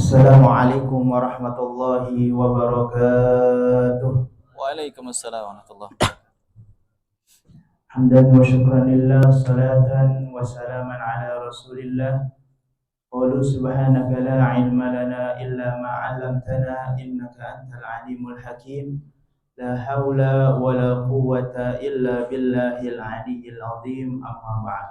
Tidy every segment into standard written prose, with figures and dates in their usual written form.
Assalamualaikum warahmatullahi wabarakatuh. Waalaikumsalam warahmatullahi. Hamdan wa syukran lillah, salatan wa salaman ala rasulillah. Qalu subhanaka la ilma lana illa ma 'allamtana innaka antal alimul hakim. La haula wa la quwwata illa billahil aliyyil azim. Amma ba'd.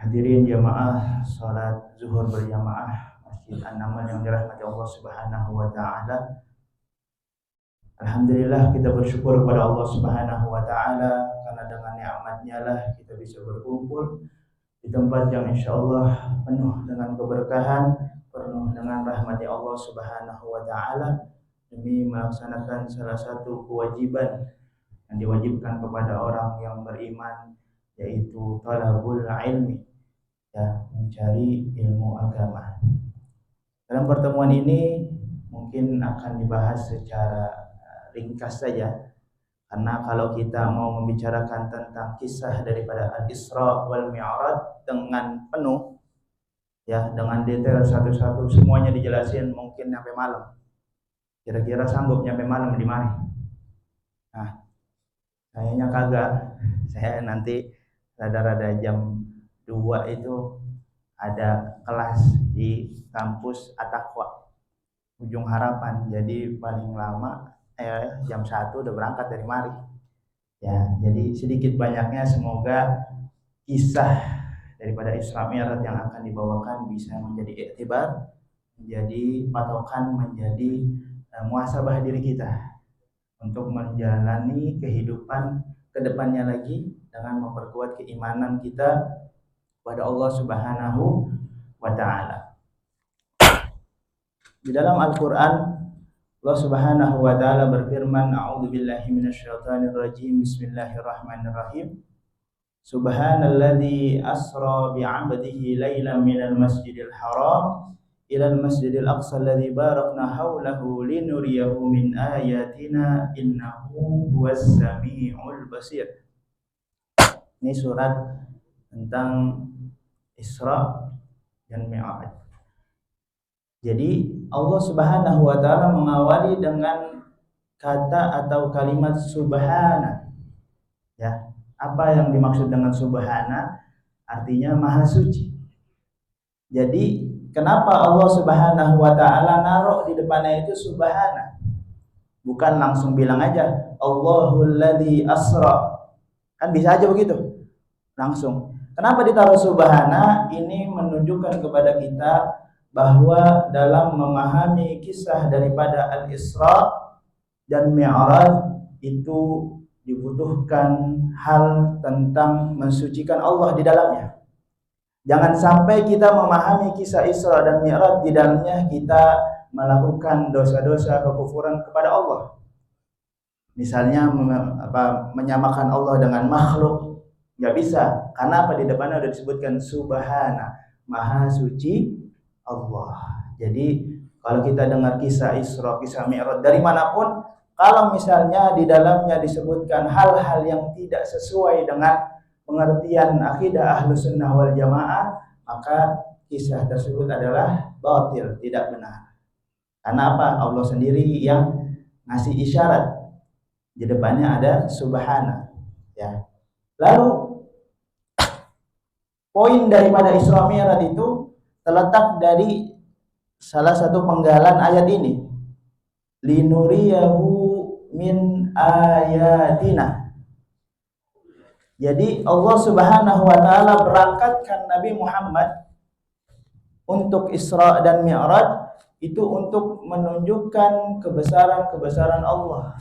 Hadirin jamaah salat zuhur berjamaah Masjid An-Naman yang dirahmati Allah Subhanahu wa taala. Alhamdulillah kita bersyukur kepada Allah Subhanahu wa taala karena dengan nikmat-Nya lah kita bisa berkumpul di tempat yang insyaallah penuh dengan keberkahan, penuh dengan rahmat Allah Subhanahu wa taala demi melaksanakan salah satu kewajiban yang diwajibkan kepada orang yang beriman, yaitu talabul ilmi, ya, mencari ilmu agama. Dalam pertemuan ini mungkin akan dibahas secara ringkas saja, karena kalau kita mau membicarakan tentang kisah daripada Al-Isra wal Mi'raj dengan penuh, ya, dengan detail satu-satu semuanya dijelasin mungkin sampai malam. Kira-kira sanggup nyampe malam di mari? Nah, kayaknya kagak. Saya nanti rada-rada jam 2 itu ada kelas di kampus At-Taqwa Ujung Harapan, jadi paling lama jam 1 udah berangkat dari mari. Ya, jadi sedikit banyaknya semoga kisah daripada Isra Mi'raj yang akan dibawakan bisa menjadi iktibar, menjadi patokan, menjadi muhasabah diri kita untuk menjalani kehidupan kedepannya lagi dengan memperkuat keimanan kita kepada Allah Subhanahu wa taala. Di dalam Al-Qur'an Allah Subhanahu wa taala berfirman, a'udzubillahi minasyaitonir rajim, bismillahirrahmanirrahim. Subhanalladzi asra bi'abdihi lailan minal masjidil haram ilal masjidil aqsa alladzi barakna haulahu linuriyahu min ayatina innahu huwas samiul basir. Ini surat tentang Isra dan Mi'raj. Jadi Allah Subhanahu wa taala mengawali dengan kata atau kalimat subhana. Ya, apa yang dimaksud dengan subhana? Artinya maha suci. Jadi kenapa Allah Subhanahu wa taala naruh di depannya itu subhana? Bukan langsung bilang aja Allahul ladzi asra. Kan bisa aja begitu. Langsung. Kenapa ditaruh subhana? Ini menunjukkan kepada kita bahwa dalam memahami kisah daripada Al-Isra dan Mi'raj itu dibutuhkan hal tentang mensucikan Allah di dalamnya. Jangan sampai kita memahami kisah Isra dan Mi'raj di dalamnya kita melakukan dosa-dosa kekufuran kepada Allah. Misalnya menyamakan Allah dengan makhluk, nggak bisa. Karena apa? Di depannya sudah disebutkan subhana, maha suci Allah. Jadi kalau kita dengar kisah Isra, kisah Mi'raj dari manapun, kalau misalnya di dalamnya disebutkan hal-hal yang tidak sesuai dengan pengertian akidah Ahlus Sunnah wal Jamaah, maka kisah tersebut adalah batil, tidak benar. Karena apa? Allah sendiri yang ngasih isyarat. Di depannya ada subhana, ya. Lalu poin daripada Isra Mi'raj itu terletak dari salah satu penggalan ayat ini, linuriyahu min ayatina. Jadi Allah Subhanahu wa taala berangkatkan Nabi Muhammad untuk Isra dan Mi'raj itu untuk menunjukkan kebesaran-kebesaran Allah,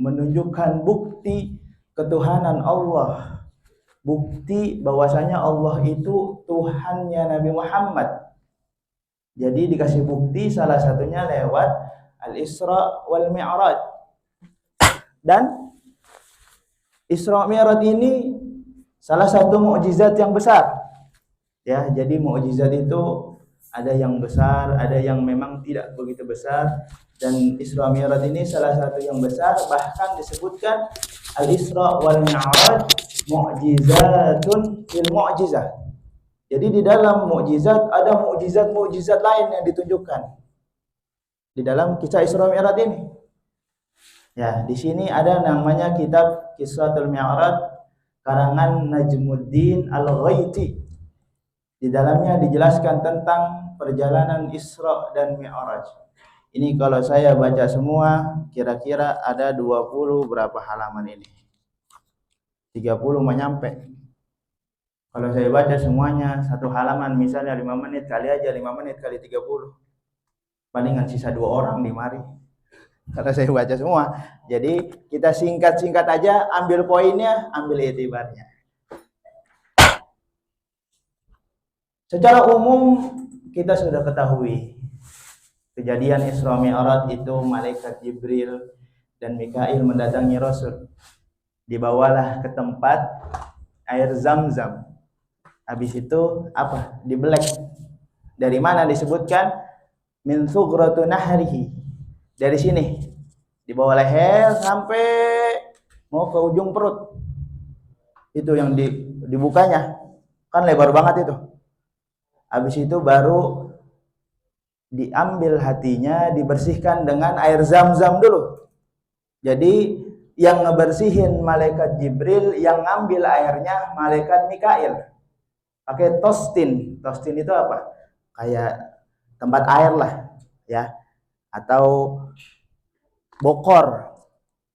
menunjukkan bukti ketuhanan Allah, bukti bahwasanya Allah itu Tuhannya Nabi Muhammad. Jadi dikasih bukti salah satunya lewat Al-Isra wal Mi'raj. Dan Isra Mi'raj ini salah satu mukjizat yang besar. Ya, jadi mukjizat itu ada yang besar, ada yang memang tidak begitu besar, dan Isra Mi'raj ini salah satu yang besar, bahkan disebutkan Al-Isra wal Mi'raj mu'jizatun fil mu'jizah. Jadi di dalam mukjizat ada mukjizat-mukjizat lain yang ditunjukkan di dalam kisah Isra Mi'raj ini. Ya, di sini ada namanya kitab Qissatul Mi'raj karangan Najmuddin Al-Ghaiti. Di dalamnya dijelaskan tentang perjalanan Isra dan Mi'raj. Ini kalau saya baca semua kira-kira ada 20 berapa halaman ini. 30 menyampe. Kalau saya baca semuanya satu halaman misalnya 5 menit kali aja 5 menit kali 30. Palingan sisa 2 orang di mari. Karena saya baca semua. Jadi kita singkat-singkat aja, ambil poinnya, ambil itibarnya. Secara umum kita sudah ketahui kejadian Isra Mi'raj itu malaikat Jibril dan Mikail mendatangi Rasul. Dibawalah ke tempat air Zam-Zam. Habis itu apa? Dibelek. Dari mana disebutkan? Min sugratu nahrihi. Dari sini. Di bawah leher sampai mau ke ujung perut. Itu yang dibukanya. Kan lebar banget itu. Habis itu baru diambil hatinya, dibersihkan dengan air Zam-Zam dulu. Jadi yang ngebersihin malaikat Jibril, yang ngambil airnya malaikat Mikail. Pakai tostin. Tostin itu apa? Kayak tempat air lah, ya. Atau bokor.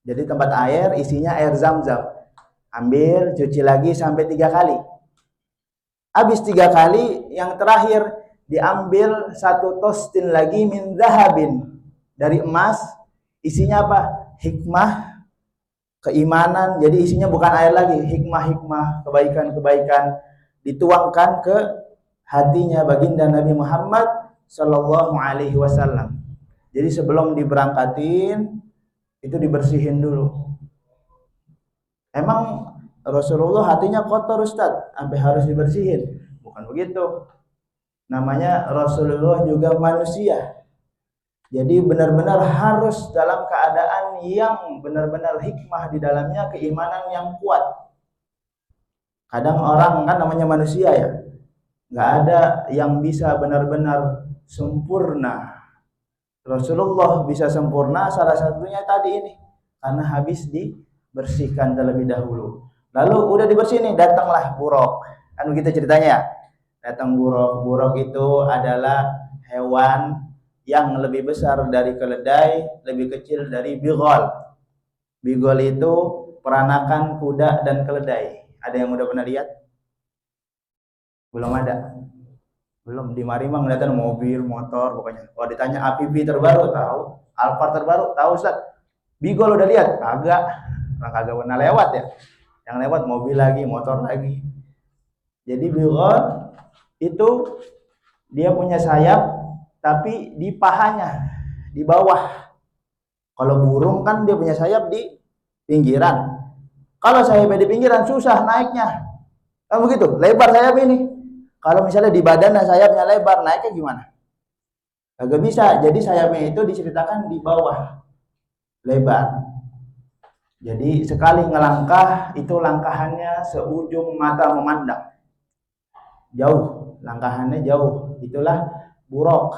Jadi tempat air isinya air Zam-Zam. Ambil, cuci lagi sampai 3 kali. Habis 3 kali, yang terakhir diambil satu tostin lagi min zahabin, dari emas. Isinya apa? Hikmah, keimanan. Jadi isinya bukan air lagi, hikmah-hikmah, kebaikan-kebaikan dituangkan ke hatinya baginda Nabi Muhammad sallallahu alaihi wasallam. Jadi sebelum diberangkatin itu dibersihin dulu. Emang Rasulullah hatinya kotor Ustaz, sampai harus dibersihin? Bukan begitu. Namanya Rasulullah juga manusia. Jadi benar-benar harus dalam keadaan yang benar-benar hikmah di dalamnya, keimanan yang kuat. Kadang orang kan namanya manusia ya, nggak ada yang bisa benar-benar sempurna. Rasulullah bisa sempurna salah satunya tadi ini, karena habis dibersihkan terlebih dahulu. Lalu udah dibersihin nih, datanglah buruk. Kan begitu ceritanya ya. Datang buruk. Buruk itu adalah hewan yang lebih besar dari keledai, lebih kecil dari bigol. Bigol itu peranakan kuda dan keledai. Ada yang udah pernah lihat? Belum ada. Belum. Di Marimang ngeliatin mobil, motor, pokoknya. Kalau ditanya APV terbaru, tahu. Alphard terbaru, tahu Ustaz. Bigol udah lihat? Kagak. Orang kagak pernah lewat ya. Yang lewat mobil lagi, motor lagi. Jadi bigol itu dia punya sayap, tapi di pahanya, di bawah. Kalau burung kan dia punya sayap di pinggiran. Kalau sayapnya di pinggiran susah naiknya. Kan begitu, lebar sayap ini. Kalau misalnya di badan sayapnya lebar, naiknya gimana? Kagak bisa. Jadi sayapnya itu diceritakan di bawah, lebar. Jadi sekali ngelangkah itu langkahannya seujung mata memandang. Jauh, langkahannya jauh. Itulah buruk.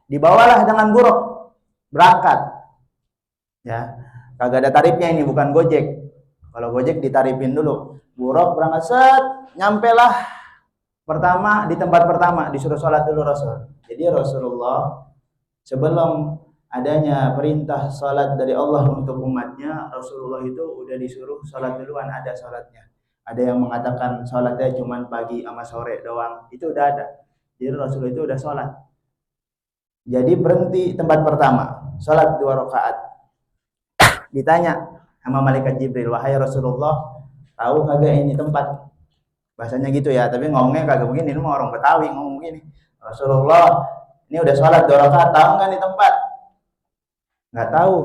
Dibawalah dengan buruk berangkat. Ya. Kagak ada tarifnya ini, bukan Gojek. Kalau Gojek ditarifin dulu. Buruk berangkat set, nyampelah pertama di tempat pertama, disuruh sholat dulu Rasul. Jadi Rasulullah sebelum adanya perintah sholat dari Allah untuk umatnya, Rasulullah itu udah disuruh sholat duluan, ada sholatnya. Ada yang mengatakan sholatnya cuma pagi sama sore doang, itu udah ada. Jadi Rasulullah itu udah sholat. Jadi berhenti tempat pertama, sholat 2 rakaat. Ditanya sama malaikat Jibril, wahai Rasulullah, tahu kagak ini tempat? Bahasanya gitu ya, tapi ngomongnya kagak begini, ini orang Betawi ngomong begini. Rasulullah, ini udah sholat 2 rakaat, tahu nggak nih tempat? Nggak tahu.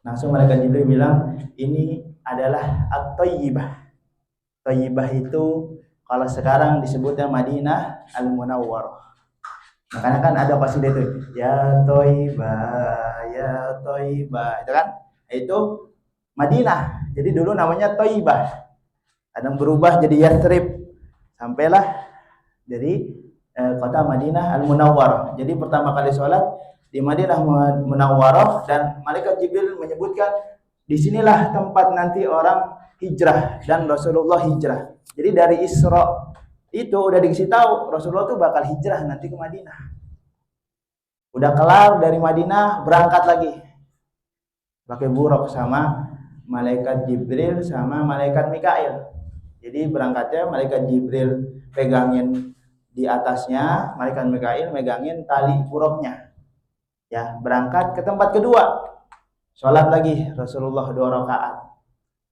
Langsung malaikat Jibril bilang, ini adalah At-Thayyibah. Thayyibah itu kalau sekarang disebutnya Madinah Al-Munawwarah. Makanya kan ada qasidah itu, ya Thayyibah, ya Thayyibah, itu kan? Itu Madinah. Jadi dulu namanya Thayyibah. Kadang berubah jadi Yathrib. Sampailah dari kota Madinah Al-Munawwarah. Jadi pertama kali sholat di Madinah Munawwarah, dan malaikat Jibril menyebutkan disinilah tempat nanti orang hijrah dan Rasulullah hijrah. Jadi dari Isra itu udah dikasih tahu Rasulullah tuh bakal hijrah nanti ke Madinah. Udah kelar dari Madinah, berangkat lagi pakai buruk sama malaikat Jibril sama malaikat Mikail. Jadi berangkatnya malaikat Jibril pegangin di atasnya, malaikat Mikail megangin tali buruknya. Ya, berangkat ke tempat kedua. Sholat lagi Rasulullah 2 rakaat.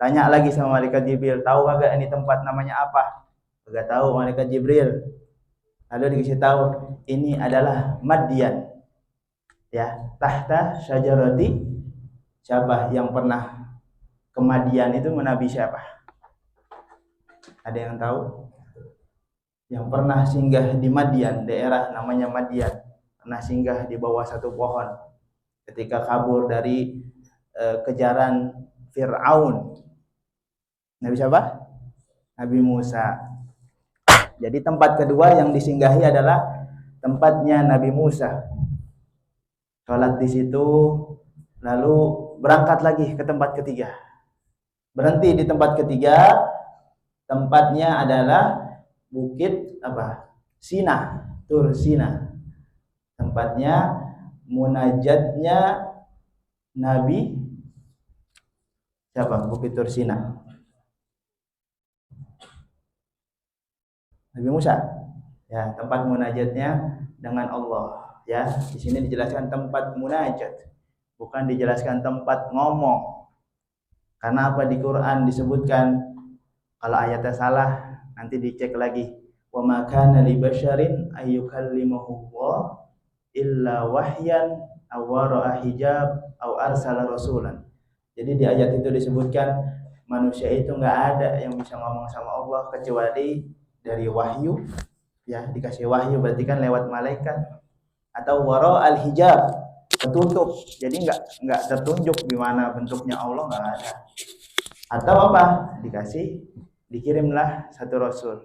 Tanya lagi sama malaikat Jibril, tahu kagak ini tempat namanya apa? Kagak tahu malaikat Jibril. Lalu dikasih tahu, ini adalah Madyan. Ya, tahta syajarati. Siapa yang pernah ke Madyan itu menabi siapa? Ada yang tahu? Yang pernah singgah di Madyan, daerah namanya Madyan, pernah singgah di bawah satu pohon ketika kabur dari kejaran Fir'aun. Nabi siapa? Nabi Musa. Jadi tempat kedua yang disinggahi adalah tempatnya Nabi Musa. Sholat di situ, lalu berangkat lagi ke tempat ketiga. Berhenti di tempat ketiga, tempatnya adalah Bukit apa? Sina, Tur Sina. Tempatnya munajatnya Nabi siapa? Bukit Tur Sina. Nabi Musa. Ya, tempat munajatnya dengan Allah. Ya, di sini dijelaskan tempat munajat, bukan dijelaskan tempat ngomong. Karena apa di Quran disebutkan, kalau ayatnya salah nanti dicek lagi. Wa ma kana li basyarin ayyukallimahu Allah illa wahyan aw wara'a hijab aw arsala rasulan. Jadi di ayat itu disebutkan manusia itu enggak ada yang bisa ngomong sama Allah kecuali dari wahyu. Ya, dikasih wahyu berarti kan lewat malaikat, atau wara'al hijab, tertutup. Jadi enggak tertunjuk gimana bentuknya Allah, enggak ada. Atau apa? Dikirimlah satu rasul.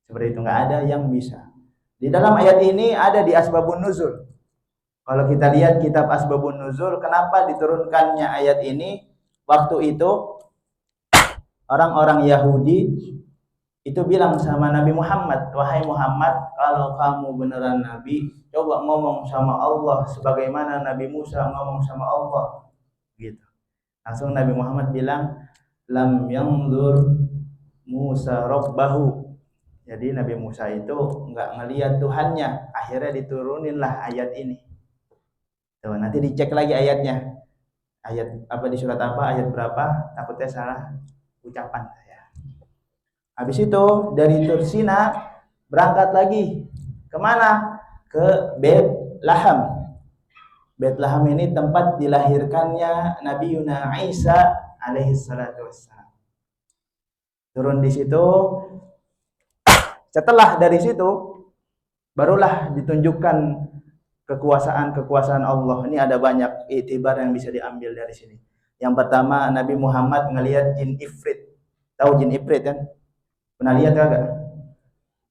Seperti itu, enggak ada yang bisa. Di dalam ayat ini ada di asbabun nuzul. Kalau kita lihat kitab asbabun nuzul, kenapa diturunkannya ayat ini? Waktu itu orang-orang Yahudi itu bilang sama Nabi Muhammad, wahai Muhammad, kalau kamu beneran Nabi, coba ngomong sama Allah sebagaimana Nabi Musa ngomong sama Allah. Gitu. Langsung Nabi Muhammad bilang, lam yanzur Musa rabbahu. Jadi Nabi Musa itu enggak ngelihat Tuhannya. Akhirnya dituruninlah ayat ini. Tuh, nanti dicek lagi ayatnya. Ayat apa di surat apa, ayat berapa, takutnya salah ucapan saya. Habis itu dari Tursina berangkat lagi. Kemana? Ke Bethlehem. Bethlehem ini tempat dilahirkannya Nabi Yuna Isa alaihi salatu wassalam. Turun di situ. Setelah dari situ barulah ditunjukkan kekuasaan Allah. Ini ada banyak iktibar yang bisa diambil dari sini. Yang pertama, Nabi Muhammad ngelihat jin ifrit. Tahu jin ifrit kan? Pernah lihat kagak?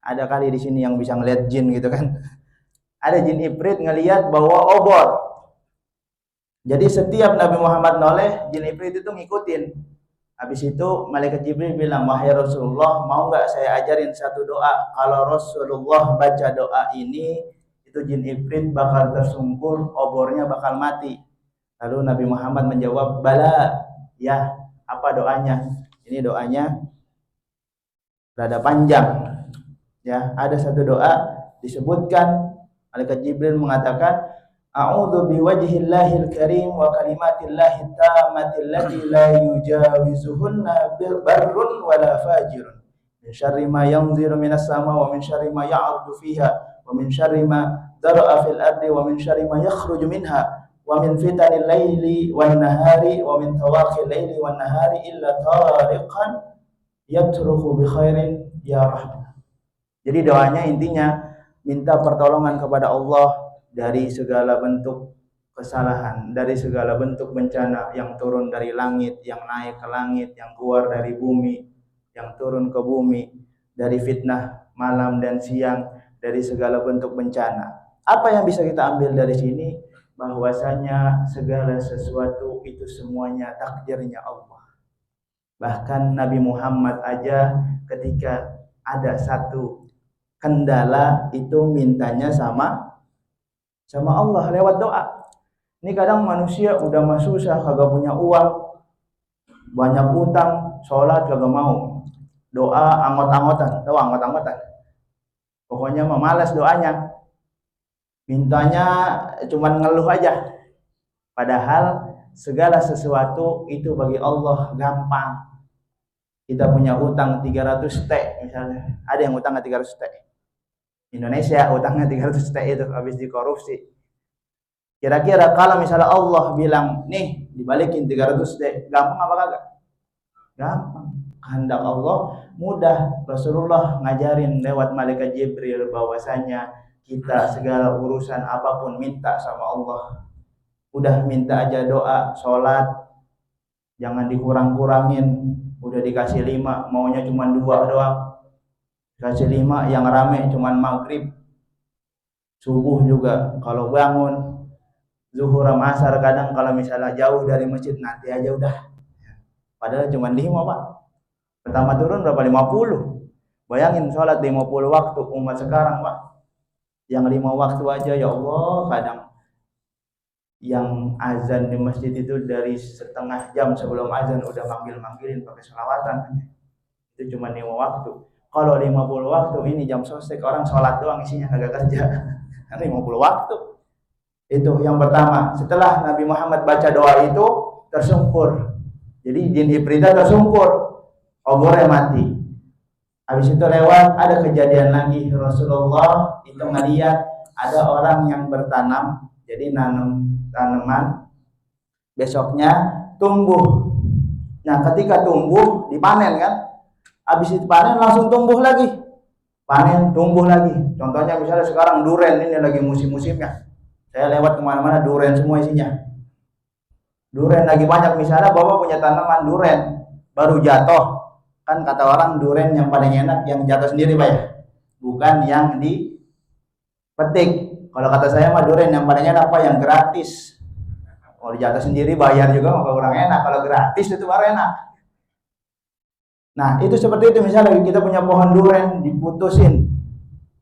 Ada kali di sini yang bisa ngelihat jin gitu kan? Ada jin ifrit ngelihat bawa obor. Jadi setiap Nabi Muhammad noleh, jin ifrit itu ngikutin. Habis itu malaikat Jibril bilang, wahai Rasulullah, mau nggak saya ajarin satu doa? Kalau Rasulullah baca doa ini, itu jin ifrit bakal tersungkur, obornya bakal mati. Lalu Nabi Muhammad menjawab, bala, ya, apa doanya? Ini doanya rada panjang. Ya, ada satu doa disebutkan, malaikat Jibril mengatakan, a'udzu biwajhillahil karim wa kalimatillahit tammati allati la yujawizuhunna barrun wala fajirun min syarri ma yanziru minas sama wa min syarri ma ya'ruju fiha wa min syarri ma dara'a fil ardi wa min syarri ma yakhruju minha wa min fitanil laili wan nahari wa min tawaqil laili wan nahari illa tariqan yatruku bi khairin ya rahman. Jadi doanya intinya minta pertolongan kepada Allah dari segala bentuk kesalahan, dari segala bentuk bencana yang turun dari langit, yang naik ke langit, yang keluar dari bumi, yang turun ke bumi, dari fitnah malam dan siang, dari segala bentuk bencana. Apa yang bisa kita ambil dari sini? Bahwasanya segala sesuatu itu semuanya takdirnya Allah. Bahkan Nabi Muhammad aja ketika ada satu kendala itu mintanya sama Allah lewat doa. Ini kadang manusia udah mah susah, kagak punya uang, banyak utang, sholat kagak mau, doa anggot-anggotan, tahu anggot-anggotan. Pokoknya mah malas doanya, mintanya cuman ngeluh aja. Padahal segala sesuatu itu bagi Allah gampang. Kita punya utang 300 T misalnya, ada yang utangnya 300 T. Indonesia utangnya 300 T itu habis dikorupsi. Kira-kira kalau misalnya Allah bilang, nih dibalikin 300 T, gampang apa kagak? Gampang. Kehendak Allah mudah. Rasulullah ngajarin lewat malaikat Jibril bahwasanya kita segala urusan apapun minta sama Allah. Udah minta aja doa, sholat, jangan dikurang-kurangin. Udah dikasih 5, maunya cuma 2 doang. Dikasih 5, yang rame cuma maghrib. Subuh juga kalau bangun, zuhur sama asar, kadang kalau misalnya jauh dari masjid nanti aja udah. Padahal cuma 5 Pak. Pertama turun berapa? 50. Bayangin sholat 50 waktu umat sekarang Pak. Yang 5 waktu aja ya Allah, kadang yang azan di masjid itu dari setengah jam sebelum azan udah manggil-manggilin pakai selawatan. Itu cuma 5 waktu. Kalau 50 waktu ini jam sostek orang sholat doang isinya kagak kerja. 50 waktu. Itu yang pertama. Setelah Nabi Muhammad baca doa itu tersungkur. Jadi jin Ifritah tersungkur. Obornya mati. Habis itu lewat ada kejadian lagi, Rasulullah itu ngeliat ada orang yang bertanam, jadi nanam tanaman, besoknya tumbuh. Nah ketika tumbuh dipanen kan, habis itu panen langsung tumbuh lagi, panen tumbuh lagi. Contohnya misalnya sekarang duren ini lagi musim-musimnya, saya lewat kemana-mana duren semua isinya, duren lagi banyak. Misalnya bapak punya tanaman duren baru jatuh, kan kata orang duren yang paling enak yang jatuh sendiri Pak ya, bukan yang dipetik. Kalau kata saya mah duren yang paling enak Pak yang gratis. Kalau jatuh sendiri bayar juga maka kurang enak, kalau gratis itu baru enak. Nah itu seperti itu, misalnya kita punya pohon duren diputusin,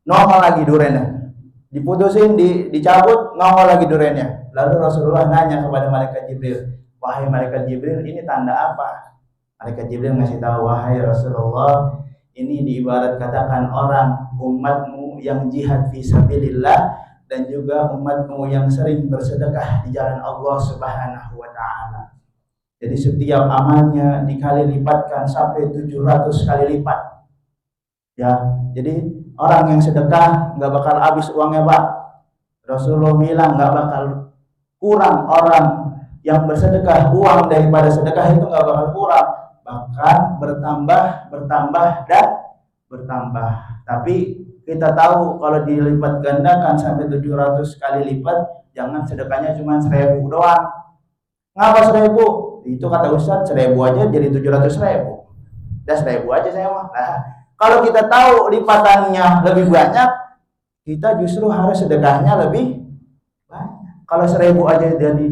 nongol lagi durennya, diputusin, dicabut, nongol lagi durennya. Lalu Rasulullah nanya kepada malaikat Jibril, wahai malaikat Jibril ini tanda apa? Malaikat Jibril ngasih tahu, wahai Rasulullah, ini diibarat katakan orang umatmu yang jihad fi sabilillah dan juga umatmu yang sering bersedekah di jalan Allah Subhanahu wa taala. Jadi setiap amalnya dikali lipatkan sampai 700 kali lipat. Ya, jadi orang yang sedekah nggak bakal habis uangnya Pak. Rasulullah bilang nggak bakal kurang orang yang bersedekah, uang daripada sedekah itu nggak bakal kurang, bahkan bertambah dan bertambah. Tapi kita tahu kalau dilipat gandakan sampai 700 kali lipat, jangan sedekahnya cuma 1000 doang. Ngapa 1000? Itu kata Ustaz 1000 aja jadi 700.000. Udah 1000 aja saya mah. Nah, kalau kita tahu lipatannya lebih banyak, kita justru harus sedekahnya lebih banyak. Kalau 1000 aja jadi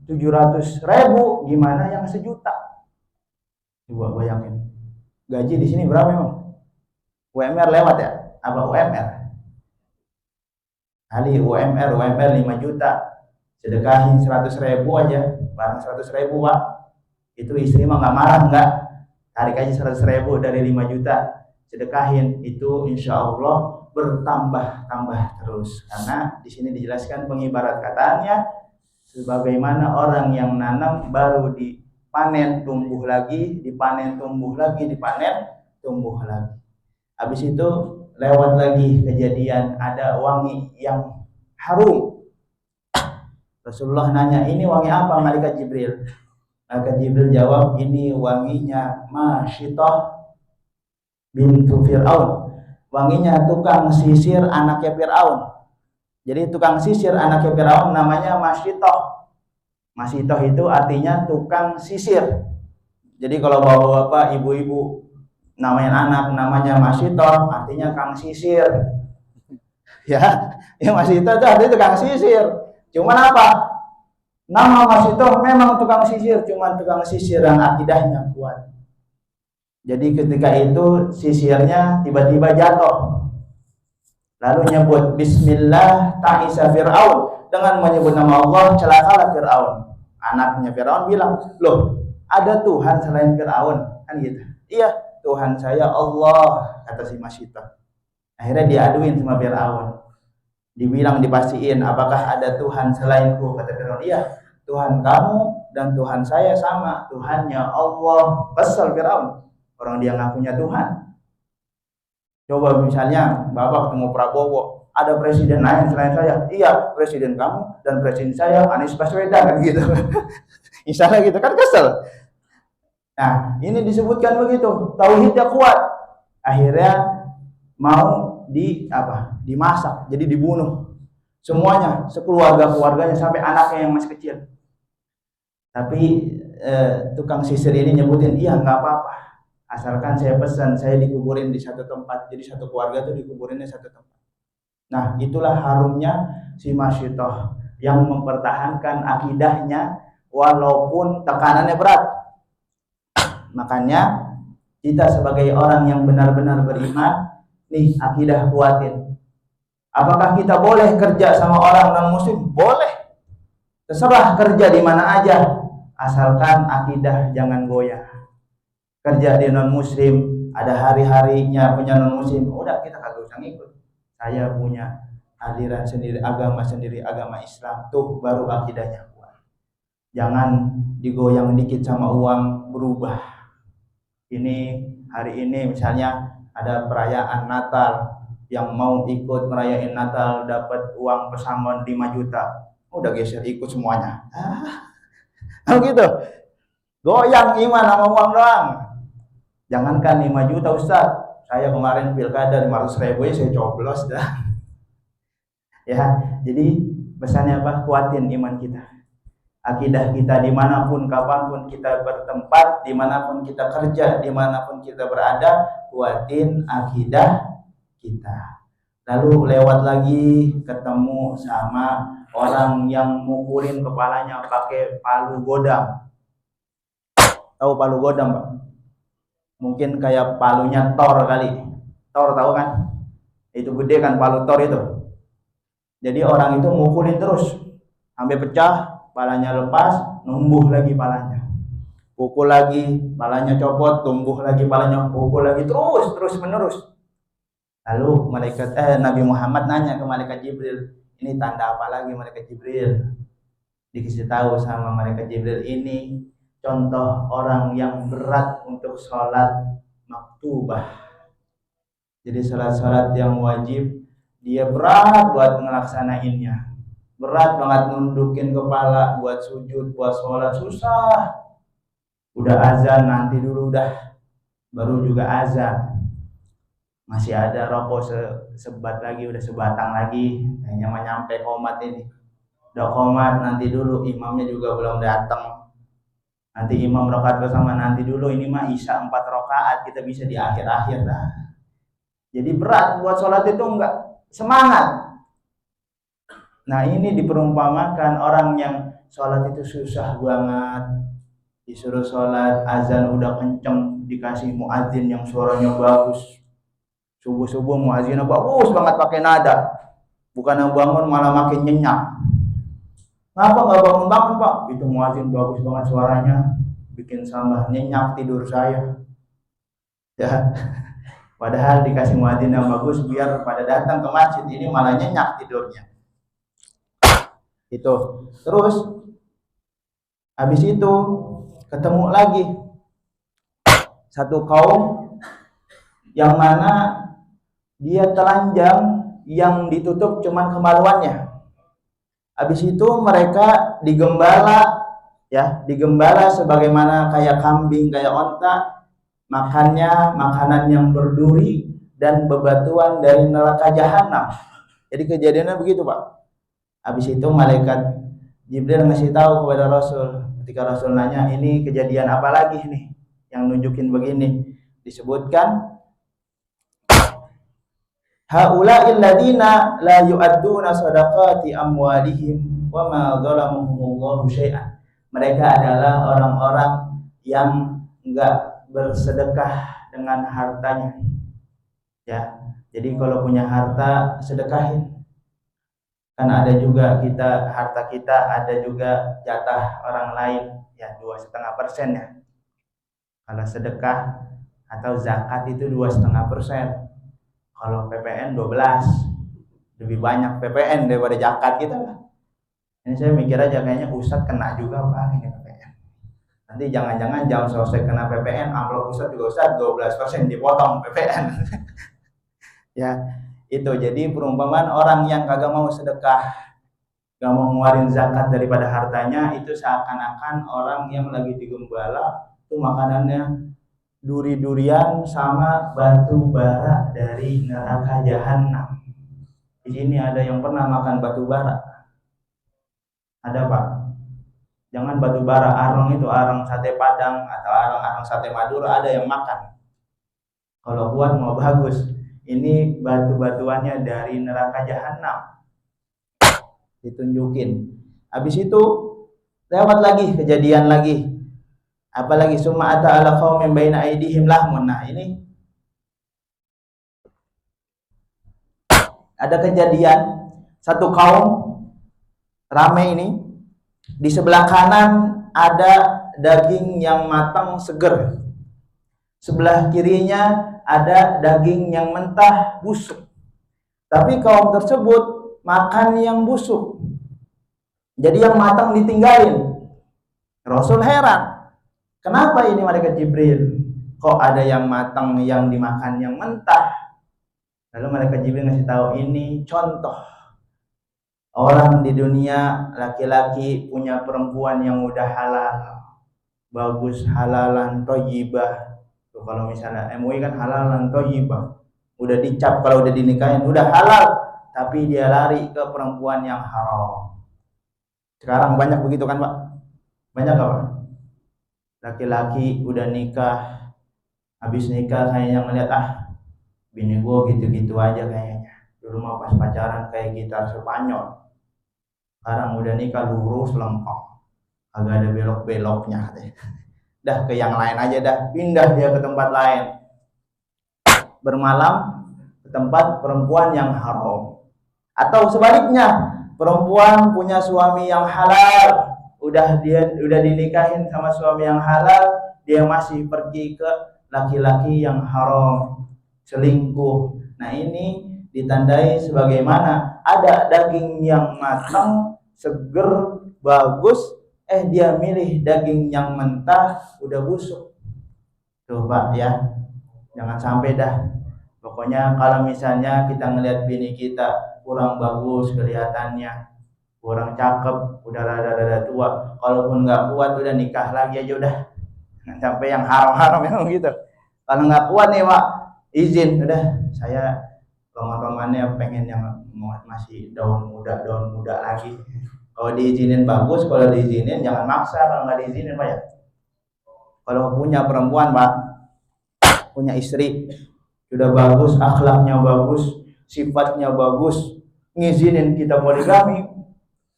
700.000, gimana yang 1.000.000? Coba bayangin. Gaji di sini berapa emang? UMR lewat ya? Apa UMR? Kali UMR 5 juta. Sedekahin 100.000 aja, barang 100.000 Pak. Itu istri mah nggak marah nggak? Tarik aja 100.000 dari 5 juta, sedekahin, itu insya Allah bertambah terus. Karena di sini dijelaskan pengibarat katanya, sebagaimana orang yang nanam baru dipanen tumbuh lagi, dipanen tumbuh lagi, dipanen tumbuh lagi. Habis itu lewat lagi kejadian ada wangi yang harum. Rasulullah nanya, ini wangi apa malaikat Jibril? Malaikat Jibril jawab, ini wanginya Masyitah bintu Fir'aun. Wanginya tukang sisir anaknya Fir'aun. Jadi tukang sisir anaknya Fir'aun namanya Masyitah. Masyitah itu artinya tukang sisir. Jadi kalau bapak-bapak, ibu-ibu namain anak namanya Masito, artinya Kang Sisir. Ya, yang Masito itu artinya tukang sisir. Cuman apa? Nama Masito memang tukang sisir, cuman tukang sisir yang akidahnya kuat. Jadi ketika itu sisirnya tiba-tiba jatuh. Lalu nyebut Bismillah ta'isa Fir'aun. Dengan menyebut nama Allah celakalah Fir'aun. Anaknya Fir'aun bilang, loh ada Tuhan selain Fir'aun? Kan gitu. Iya, Tuhan saya Allah, kata si Masito. Akhirnya diaduin sama Fir'aun. Dibilang, dipastiin, apakah ada Tuhan selainku? Kata Fir'aun, iya, Tuhan kamu dan Tuhan saya sama, Tuhannya Allah. Kesel Fir'aun, orang dia ngakunya Tuhan. Coba misalnya Bapak ketemu Prabowo, ada presiden lain selain saya? Iya, presiden kamu dan presiden saya Anies Baswedan, kan gitu. Misalnya gitu kan, kesel. Nah, ini disebutkan begitu, tauhidnya kuat. Akhirnya mau dimasak, jadi dibunuh semuanya, sekeluarga-keluarganya sampai anaknya yang masih kecil. Tapi tukang sisir ini nyebutin, iya nggak apa-apa, asalkan saya pesan saya dikuburin di satu tempat. Jadi satu keluarga itu dikuburinnya satu tempat. Nah, itulah harumnya si Masito yang mempertahankan akidahnya walaupun tekanannya berat. Makanya kita sebagai orang yang benar-benar beriman, nih akidah kuatin. Apakah kita boleh kerja sama orang non-muslim? Boleh. Terserah kerja di mana aja, asalkan akidah jangan goyah. Kerja di non-muslim, ada hari-harinya punya non-muslim, udah kita kagak usah ngikut. Saya punya aliran sendiri, agama sendiri, agama Islam, tuh baru akidahnya kuat. Jangan digoyang dikit sama uang berubah. Ini hari ini misalnya ada perayaan Natal, yang mau ikut merayain Natal dapat uang pesangon 5 juta, udah geser ikut semuanya. Gitu, goyang iman sama uang doang. Jangankan 5 juta Ustaz, saya kemarin pilkada 500.000 ya saya coblos dah. Ya, jadi pesannya apa? Kuatin iman kita, akidah kita, dimanapun kapanpun kita bertempat, dimanapun kita kerja, dimanapun kita berada, kuatin akidah kita. Lalu lewat lagi ketemu sama orang yang mukulin kepalanya pakai palu godam. Tahu palu godam, Pak? Mungkin kayak palunya Thor kali. Thor tahu kan? Itu gede kan palu Thor itu. Jadi orang itu mukulin terus sampai pecah, palanya lepas, numbuh lagi palanya. Pukul lagi, palanya copot, tumbuh lagi palanya, pukul lagi, terus menerus. Lalu Nabi Muhammad nanya ke malaikat Jibril, ini tanda apa lagi malaikat Jibril? Dikasih tahu sama malaikat Jibril, ini contoh orang yang berat untuk sholat maktubah. Jadi sholat-sholat yang wajib dia berat buat ngelaksanainnya, berat banget nundukin kepala buat sujud, buat sholat susah. Udah azan nanti dulu dah, baru juga azan. Masih ada rokok sebat lagi, udah sebatang lagi, hanya nyampe komat ini. Udah komat nanti dulu, imamnya juga belum datang. Nanti imam rakaat bersama nanti dulu, ini mah isya 4 rakaat, kita bisa di akhir-akhir dah. Jadi berat buat sholat itu enggak semangat. Nah, ini diperumpamakan orang yang sholat itu susah banget. Disuruh sholat, azan udah kenceng, dikasih muadzin yang suaranya bagus. Subuh-subuh muadzinnya bagus banget pakai nada. Bukan yang bangun malah makin nyenyak. Kenapa nggak bangun-bangun, Pak? Itu muadzin bagus banget suaranya, bikin sama nyenyak tidur saya. Ya. Padahal dikasih muadzin yang bagus biar pada datang ke masjid, ini malah nyenyak tidurnya. Itu. Terus habis itu ketemu lagi satu kaum yang mana dia telanjang, yang ditutup cuman kemaluannya. Habis itu mereka digembala, ya, digembala sebagaimana kayak kambing, kayak onta, makannya makanan yang berduri dan bebatuan dari neraka jahanam. Jadi kejadiannya begitu, Pak. Habis itu malaikat Jibril ngasih tahu kepada Rasul. Ketika Rasul nanya, ini kejadian apa lagi nih yang nunjukin begini? disebutkan haula'il ladzina la yu'adduna shadaqati amwalihim wa ma dzalamuhumullahu syai'an. Mereka adalah orang-orang yang enggak bersedekah dengan hartanya. Ya. Jadi kalau punya harta sedekahin. Kan ada juga harta kita ada juga jatah orang lain ya 2,5% ya. Kalau sedekah atau zakat itu 2,5%. Kalau PPN 12, lebih banyak PPN daripada zakat kita lah. Ini saya mikir aja kayaknya Ustadz kena juga Pak ini PPN. Nanti jangan-jangan jam selesai kena PPN, amplop Ustadz juga Ustadz 12% dipotong PPN. Ya, itu jadi perumpamaan orang yang kagak mau sedekah, gak mau ngeluarin zakat daripada hartanya, itu seakan-akan orang yang lagi digembala itu makanannya duri-durian sama batu bara dari neraka jahanam. Di sini ada yang pernah makan batu bara? Ada Pak? Jangan batu bara, arang itu arang sate Padang atau arang sate Madura ada yang makan. Kalau kuat mau bagus. Ini batu-batuannya dari neraka jahanam. Ditunjukin. Habis itu lewat lagi kejadian lagi. Apalagi summa ata ala qaumin baina aidihim lahmun. Nah, ini ada kejadian satu kaum rame ini, di sebelah kanan ada daging yang matang seger. Sebelah kirinya ada daging yang mentah busuk. Tapi kaum tersebut makan yang busuk. Jadi yang matang ditinggalin. Rasul heran. Kenapa ini malaikat Jibril? Kok ada yang matang yang dimakan yang mentah? Lalu malaikat Jibril ngasih tahu ini contoh. Orang di dunia laki-laki punya perempuan yang udah halal. Bagus, halalan thayyibah. Tuh kalau misalnya MUI kan halalan thayyibah. Udah dicap kalau udah dinikahin udah halal, tapi dia lari ke perempuan yang haram. Sekarang banyak begitu kan, Pak? Banyak apa? Laki-laki udah nikah, habis nikah kayaknya ngeliat bini gua gitu-gitu aja kayaknya. Dulu mah pas pacaran kayak gitar Spanyol. Sekarang udah nikah lurus lempeng, agak ada belok-beloknya. Dah ke yang lain aja dah, pindah dia ke tempat lain. Bermalam ke tempat perempuan yang haram. Atau sebaliknya, perempuan punya suami yang halal. Udah dinikahin sama suami yang halal, dia masih pergi ke laki-laki yang haram, selingkuh. Nah, ini ditandai sebagaimana ada daging yang matang, seger, bagus, dia milih daging yang mentah, udah busuk. Tuh Pak ya, jangan sampai dah. Pokoknya kalau misalnya kita ngelihat bini kita kurang bagus kelihatannya, kurang cakep, udah rada-rada tua, kalaupun nggak kuat udah nikah lagi aja udah. Jangan sampai yang haram-haram yang gitu. Kalau nggak kuat nih Pak, izin udah, saya roman-romannya pengen yang masih daun muda lagi. Kalau diizinin bagus, kalau diizinin jangan maksa. Kalau nggak diizinin Pak ya. Kalau punya perempuan Pak, punya istri sudah bagus, akhlaknya bagus, sifatnya bagus, ngizinin kita poligami.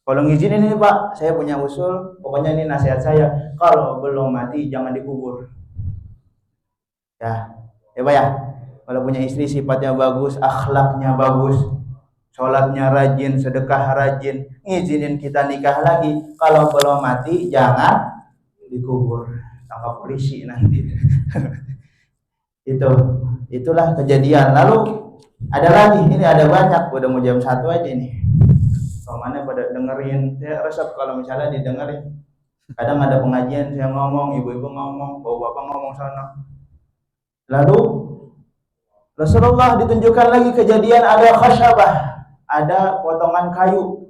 Kalau ngizinin ini Pak, saya punya usul, pokoknya ini nasihat saya, kalau belum mati jangan dikubur. Ya Pak ya. Kalau punya istri sifatnya bagus, akhlaknya bagus, sholatnya rajin, sedekah rajin, ngizinin kita nikah lagi. Kalau belum mati jangan dikubur, tangkap polisi nanti. Itulah kejadian. Lalu ada lagi, ini ada banyak, udah mau jam 1 aja nih. Soalnya pada dengerin, saya resep kalau misalnya didengerin. Kadang ada pengajian saya ngomong, ibu-ibu ngomong, bapak-bapak ngomong sana. Lalu Rasulullah ditunjukkan lagi kejadian ada khasyabah, ada potongan kayu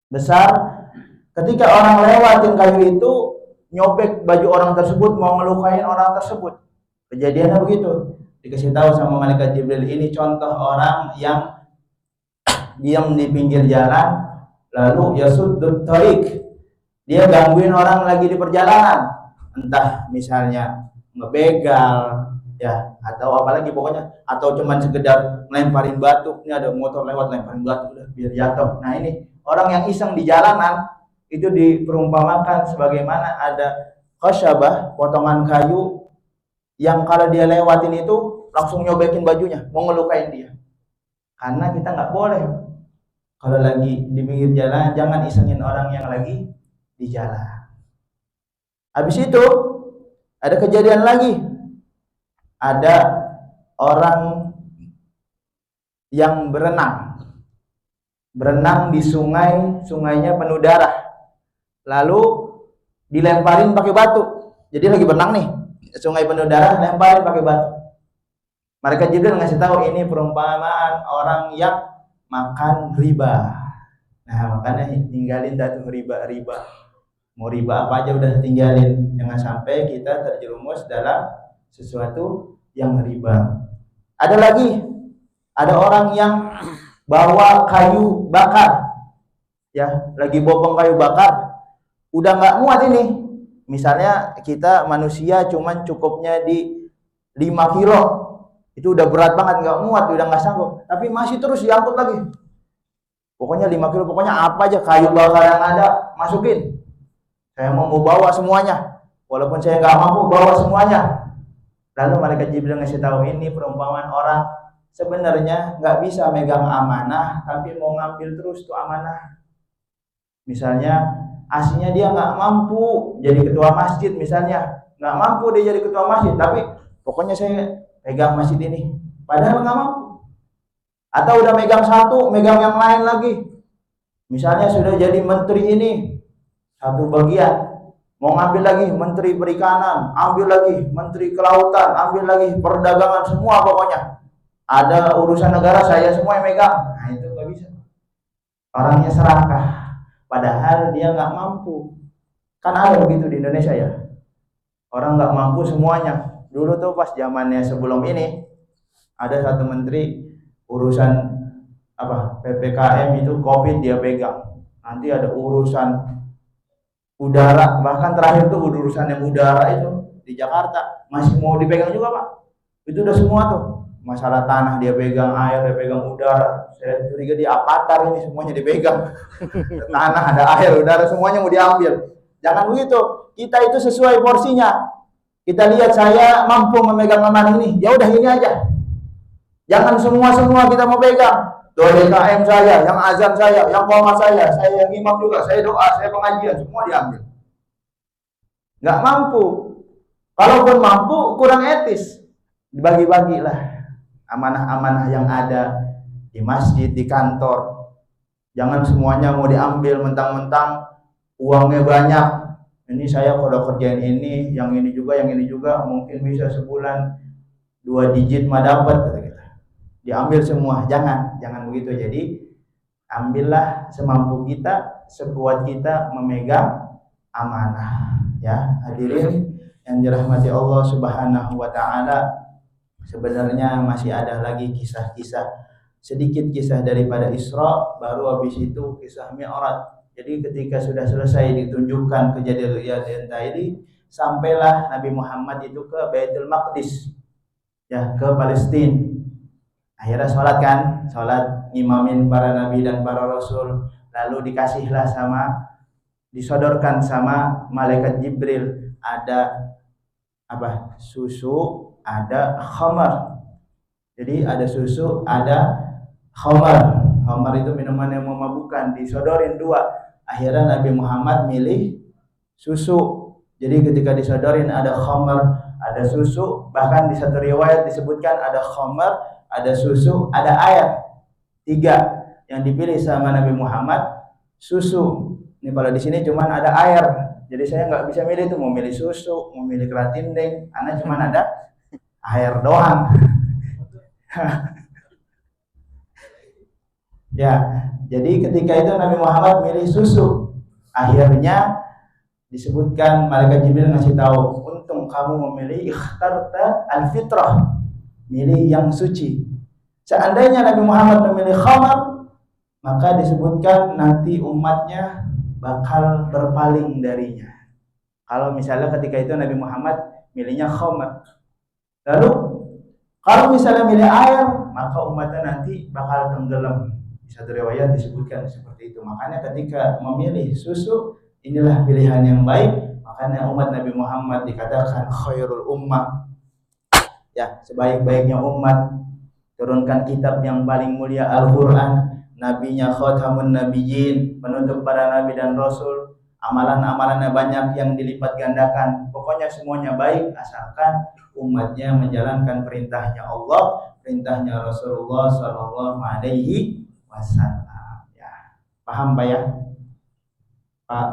besar. Ketika orang lewatin kayu itu, nyobek baju orang tersebut, mau ngelukain orang tersebut. Kejadiannya begitu. Dikasih tahu sama malaikat Jibril, ini contoh orang yang diam di pinggir jalan, lalu yasuddut thariq, dia gangguin orang lagi di perjalanan, entah misalnya ngebegal, ya, atau apalagi pokoknya, atau cuman sekedar lemparin batu. Ini ada motor lewat lemparin batu udah biar jatuh. Nah ini orang yang iseng di jalanan itu diperumpamakan sebagaimana ada khasyabah, potongan kayu yang kalau dia lewatin itu langsung nyobekin bajunya, mau ngelukain dia. Karena kita nggak boleh kalau lagi di pinggir jalan jangan isengin orang yang lagi di jalan. Habis itu ada kejadian lagi. Ada orang yang berenang di sungai, sungainya penuh darah. Lalu dilemparin pakai batu. Jadi lagi berenang nih, sungai penuh darah, lemparin pakai batu. Malaikat Jibril ngasih tahu ini perumpamaan orang yang makan riba. Nah, makanya tinggalin dah tuh riba. Mau riba apa aja udah tinggalin. Jangan sampai kita terjerumus dalam sesuatu yang riba. Ada lagi, ada orang yang bawa kayu bakar, ya, lagi bopong kayu bakar, udah nggak muat ini. Misalnya kita manusia cuman cukupnya di 5 kilo, itu udah berat banget, nggak muat, udah nggak sanggup, tapi masih terus diangkut lagi. Pokoknya 5 kilo, pokoknya apa aja kayu bakar yang ada masukin. Saya mau bawa semuanya, walaupun saya nggak mampu bawa semuanya. Lalu malaikat Jibril ngasih tahu ini perumpamaan orang sebenarnya nggak bisa megang amanah, tapi mau ngambil terus tuh amanah. Misalnya aslinya dia nggak mampu jadi ketua masjid, misalnya nggak mampu dia jadi ketua masjid, tapi pokoknya saya pegang masjid ini, padahal nggak mampu. Atau udah megang satu, megang yang lain lagi. Misalnya sudah jadi menteri ini satu bagian, mau ngambil lagi menteri perikanan, ambil lagi menteri kelautan, ambil lagi perdagangan, semua pokoknya. Ada urusan negara saya semua yang megang. Nah itu nggak bisa. Orangnya serakah, padahal dia nggak mampu. Kan ada begitu di Indonesia ya. Orang nggak mampu semuanya. Dulu tuh pas zamannya sebelum ini, ada satu menteri urusan apa PPKM itu COVID dia pegang. Nanti ada urusan udara, bahkan terakhir tuh urusan yang udara itu di Jakarta masih mau dipegang juga Pak. Itu udah semua tuh, masalah tanah dia pegang, air dia pegang, udara. Saya curiga di Avatar ini semuanya dipegang. Tanah, ada air, udara, semuanya mau diambil. Jangan begitu, kita itu sesuai porsinya. Kita lihat saya mampu memegang amanah ini, ya udah ini aja. Jangan semua kita mau pegang. Doa DKM saya, yang azan saya, yang qomah saya yang imam juga, saya doa, saya pengajian, semua diambil. Nggak mampu. Kalaupun mampu, kurang etis. Dibagi-bagilah amanah-amanah yang ada di masjid, di kantor. Jangan semuanya mau diambil mentang-mentang uangnya banyak. Ini saya kalau kerjain ini, yang ini juga, mungkin bisa sebulan 2 digit mah dapat. Diambil semua, jangan begitu. Jadi ambillah semampu kita, sekuat kita memegang amanah. Ya, hadirin yang dirahmati Allah Subhanahu wa taala, sebenarnya masih ada lagi kisah-kisah, sedikit kisah daripada Isra, baru habis itu kisah Mi'raj. Jadi ketika sudah selesai ditunjukkan kejadian tadi, sampailah Nabi Muhammad itu ke Baitul Maqdis, ya, ke Palestina. Akhirnya sholat kan, sholat imamin para nabi dan para rasul. Lalu disodorkan sama malaikat Jibril, ada apa? Susu, ada khamar. Jadi ada susu, ada khamar. Khamar itu minuman yang memabukkan, disodorin 2. Akhirnya Nabi Muhammad milih susu. Jadi ketika disodorin ada khamar, ada susu, bahkan di satu riwayat disebutkan ada khamar, ada susu, ada air. 3 yang dipilih sama Nabi Muhammad susu. Ini kalau di sini cuman ada air, jadi saya nggak bisa milih tuh mau milih susu, mau milih keratinding, karena cuman ada air doang. Ya, jadi ketika itu Nabi Muhammad milih susu. Akhirnya disebutkan malaikat Jibril ngasih tahu, untung kamu memilih ikhtarta al-fitrah, milih yang suci. Seandainya Nabi Muhammad memilih khamar, maka disebutkan nanti umatnya bakal berpaling darinya. Kalau misalnya ketika itu Nabi Muhammad milihnya khamar. Lalu kalau misalnya milih air, maka umatnya nanti bakal tenggelam. Di satu riwayat disebutkan seperti itu. Makanya ketika memilih susu, inilah pilihan yang baik. Makanya umat Nabi Muhammad dikatakan khairul ummah. Ya, sebaik-baiknya umat. Turunkan kitab yang paling mulia Al-Quran. Nabinya khatamun nabiyyin, penutup para nabi dan rasul. Amalan-amalannya banyak yang dilipat gandakan. Pokoknya semuanya baik asalkan umatnya menjalankan perintahnya Allah, perintahnya Rasulullah Sallallahu Alaihi Wasallam. Ya, paham Pak ya? Pak,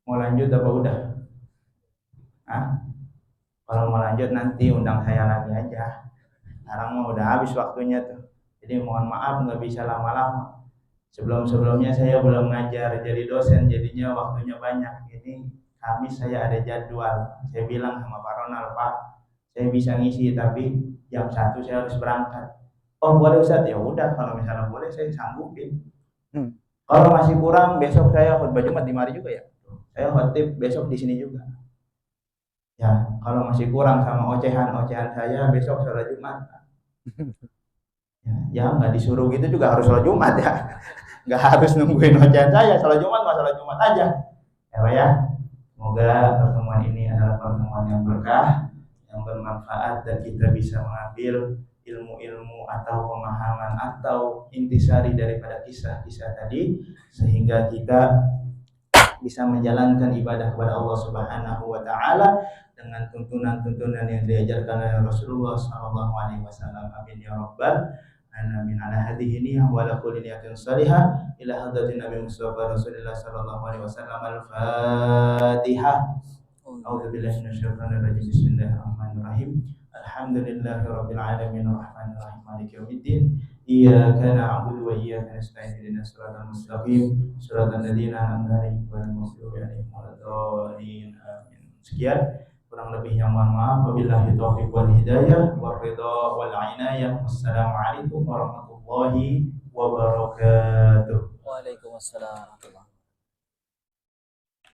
mau lanjut apa udah? Kalau mau lanjut nanti undang saya lagi aja. Sekarang mau udah habis waktunya tuh. Jadi mohon maaf nggak bisa lama-lama. Sebelum-sebelumnya saya belum ngajar jadi dosen, jadinya waktunya banyak. Ini Kamis saya ada jadwal. Saya bilang sama Pak Ronald, Pak, saya bisa ngisi tapi jam 1 saya harus berangkat. Oh boleh Ustaz, ya udah kalau misalnya boleh saya sanggupin. Kalau masih kurang besok saya khutbah Jumat di mari juga ya. Saya khotib besok di sini juga. Ya kalau masih kurang sama ocehan saya besok sholat Jumat. Ya nggak disuruh gitu juga harus sholat Jumat ya. Nggak harus nungguin ocehan saya, sholat Jumat mah sholat Jumat aja. Ya Pak ya. Semoga pertemuan ini adalah pertemuan yang berkah, yang bermanfaat dan kita bisa mengambil ilmu-ilmu atau pemahaman atau intisari daripada kisah-kisah tadi sehingga kita bisa menjalankan ibadah kepada Allah Subhanahu wa taala dengan tuntunan-tuntunan yang diajarkan oleh Rasulullah sallallahu alaihi wasallam. Amin ya rabbal alamin. Ala hadhihi niyyah wa ala kulli niyatin salihah ila hadratin Nabi Mustafa Rasulullah sallallahu alaihi wasallam. Al-Fatihah. A'udzu billahi minasyaitonir rajim. Bismillahirrahmanirrahim. Alhamdulillahirabbil alamin arrahmanir rahim maliki yaumiddin. Iyyaka na'budu wa iyyaka nasta'in ihdinas siratal mustaqim siratal ladzina an'amta 'alaihim ghairil maghdubi 'alaihim waladdallin. Amin. Sekian, kurang lebihnya mohon maaf. Wabillahi taufiq wal hidayah wal ridha wal inayah. Wassalamualaikum warahmatullahi wabarakatuh. Waalaikumsalam warahmatullahi wabarakatuh.